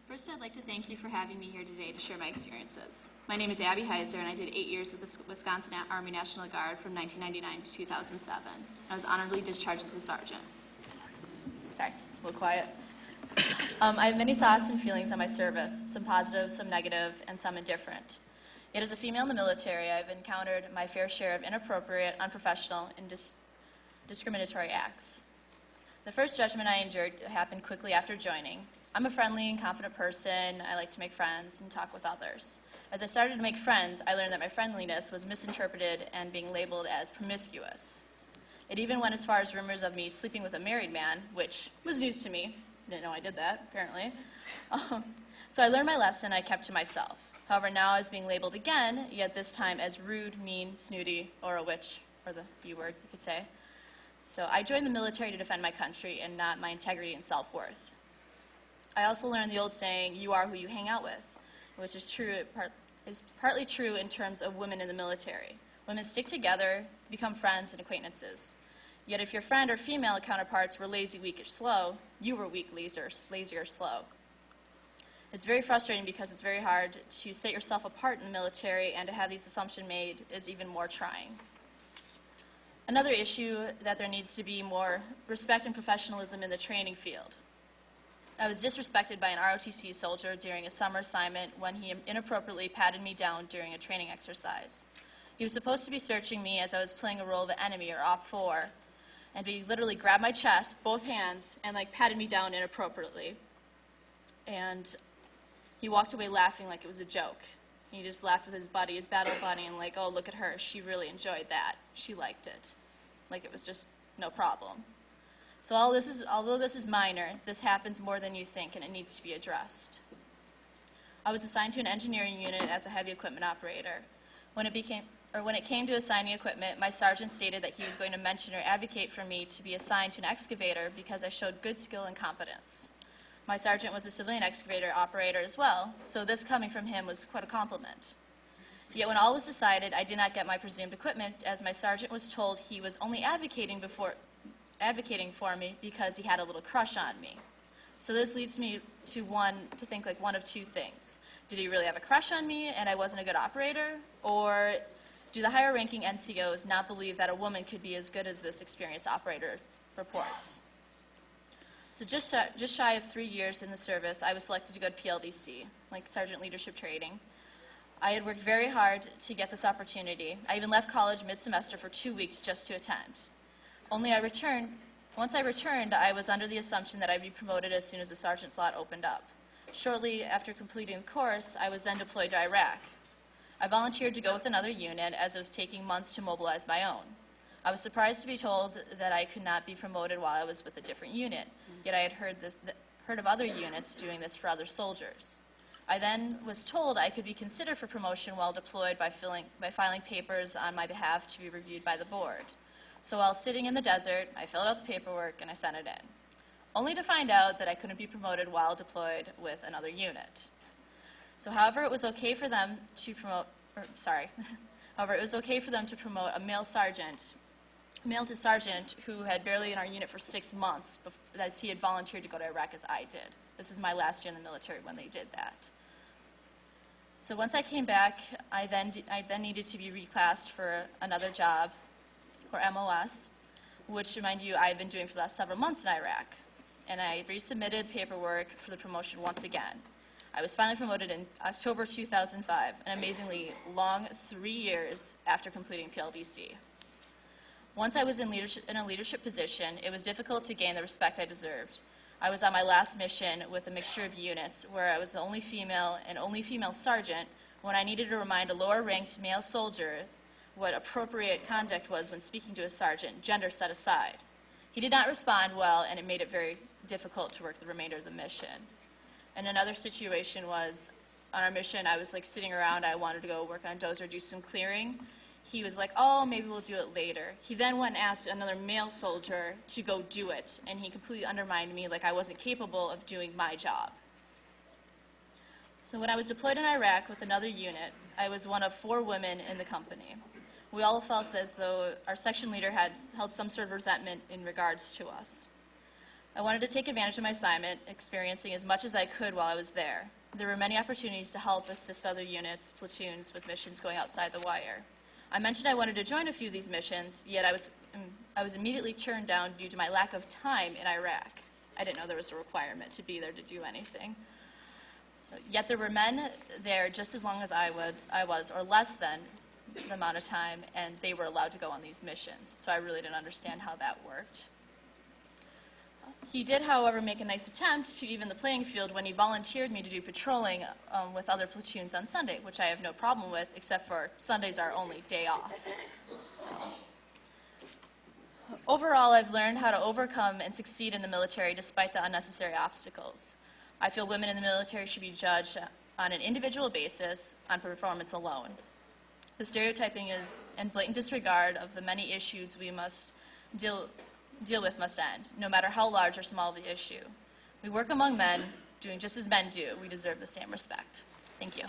First, I'd like to thank you for having me here today to share my experiences. My name is Abby Heiser, and I did 8 years with the Wisconsin Army National Guard from 1999 to 2007. I was honorably discharged as a sergeant. Sorry, a little quiet. I have many thoughts and feelings on my service, some positive, some negative, and some indifferent. Yet as a female in the military, I've encountered my fair share of inappropriate, unprofessional, and discriminatory acts. The first judgment I endured happened quickly after joining. I'm a friendly and confident person. I like to make friends and talk with others. As I started to make friends, I learned that my friendliness was misinterpreted and being labeled as promiscuous. It even went as far as rumors of me sleeping with a married man, which was news to me. Didn't know I did that, apparently. So I learned my lesson, I kept to myself. However, now I was being labeled again, yet this time as rude, mean, snooty, or a witch, or the B word, you could say. So I joined the military to defend my country and not my integrity and self-worth. I also learned the old saying, you are who you hang out with, which is partly true in terms of women in the military. Women stick together, become friends and acquaintances. Yet if your friend or female counterparts were lazy, weak, or slow, you were weak, lazy, or slow. It's very frustrating because it's very hard to set yourself apart in the military, and to have these assumptions made is even more trying. Another issue that there needs to be more respect and professionalism in the training field. I was disrespected by an ROTC soldier during a summer assignment when he inappropriately patted me down during a training exercise. He was supposed to be searching me as I was playing a role of an enemy or Op 4, and he literally grabbed my chest, both hands, and patted me down inappropriately. And he walked away laughing like it was a joke. He just laughed with his buddy, his battle buddy, and oh, look at her, she really enjoyed that. She liked it. Like it was just no problem. So although this is minor, this happens more than you think, and it needs to be addressed. I was assigned to an engineering unit as a heavy equipment operator. When it came to assigning equipment, my sergeant stated that he was going to mention or advocate for me to be assigned to an excavator because I showed good skill and competence. My sergeant was a civilian excavator operator as well, so this coming from him was quite a compliment. Yet when all was decided, I did not get my presumed equipment, as my sergeant was told he was only advocating for me because he had a little crush on me. So this leads me to think one of two things. Did he really have a crush on me and I wasn't a good operator? Or do the higher ranking NCOs not believe that a woman could be as good as this experienced operator reports? So just shy of 3 years in the service, I was selected to go to PLDC, Sergeant Leadership Training. I had worked very hard to get this opportunity. I even left college mid-semester for 2 weeks just to attend. Once I returned, I was under the assumption that I'd be promoted as soon as the sergeant slot opened up. Shortly after completing the course, I was then deployed to Iraq. I volunteered to go with another unit as it was taking months to mobilize my own. I was surprised to be told that I could not be promoted while I was with a different unit, yet I had heard of other units doing this for other soldiers. I then was told I could be considered for promotion while deployed by filing papers on my behalf to be reviewed by the board. So while sitting in the desert, I filled out the paperwork and I sent it in, only to find out that I couldn't be promoted while deployed with another unit. So however, it was okay for them to promote a male to sergeant who had barely in our unit for 6 months, as he had volunteered to go to Iraq as I did. This was my last year in the military when they did that. So once I came back, I then needed to be reclassed for another job, or MOS, which, to remind you, I've been doing for the last several months in Iraq. And I resubmitted paperwork for the promotion once again. I was finally promoted in October 2005, an amazingly long 3 years after completing PLDC. Once I was in a leadership position, it was difficult to gain the respect I deserved. I was on my last mission with a mixture of units where I was the only female sergeant when I needed to remind a lower-ranked male soldier what appropriate conduct was when speaking to a sergeant, gender set aside. He did not respond well, and it made it very difficult to work the remainder of the mission. And another situation was, on our mission, I was sitting around, I wanted to go work on a dozer, do some clearing. He was like, oh, maybe we'll do it later. He then went and asked another male soldier to go do it, and he completely undermined me like I wasn't capable of doing my job. So when I was deployed in Iraq with another unit, I was one of 4 women in the company. We all felt as though our section leader had held some sort of resentment in regards to us. I wanted to take advantage of my assignment, experiencing as much as I could while I was there. There were many opportunities to help assist other units, platoons, with missions going outside the wire. I mentioned I wanted to join a few of these missions, yet I was immediately turned down due to my lack of time in Iraq. I didn't know there was a requirement to be there to do anything. Yet there were men there just as long as I was, or less than the amount of time, and they were allowed to go on these missions. So I really didn't understand how that worked. He did, however, make a nice attempt to even the playing field when he volunteered me to do patrolling with other platoons on Sunday, which I have no problem with, except for Sunday's our only day off. So, overall, I've learned how to overcome and succeed in the military despite the unnecessary obstacles. I feel women in the military should be judged on an individual basis on performance alone. The stereotyping and blatant disregard of the many issues we must deal with must end, no matter how large or small the issue. We work among men, doing just as men do. We deserve the same respect. Thank you.